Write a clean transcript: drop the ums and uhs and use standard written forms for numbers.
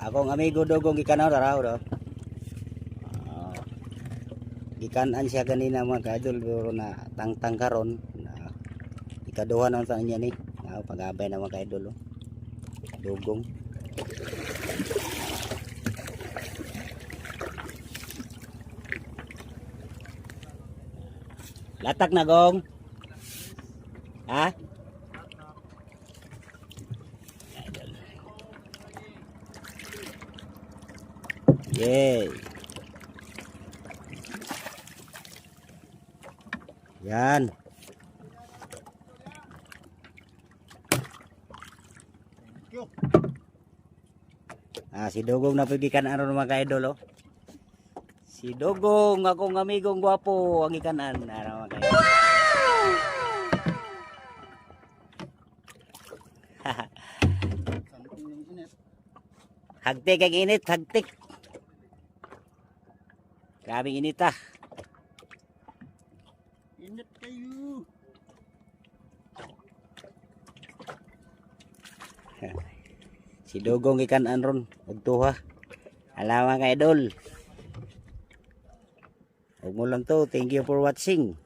Akong amigo dugong gikanaw raw do. Gikanan siya ganina mga kaidol pero na tangtang karon na ikaduha naman sa niya ni. Pag-abay na mga kaidol oh. Dugong. Latak na gong. Ha? Yay. Yan. Si Dugong na pigikan aron mga kaidol oh. Si Dugong akong amigong gwapo ang ikanan aron mga kaidol. Hagtik ang init, hagtik. Grabing init ah. Init kayo. Si Dugong ikanan ron ugtuha. Alam mga kaidol. Huwag mo lang to. Thank you for watching.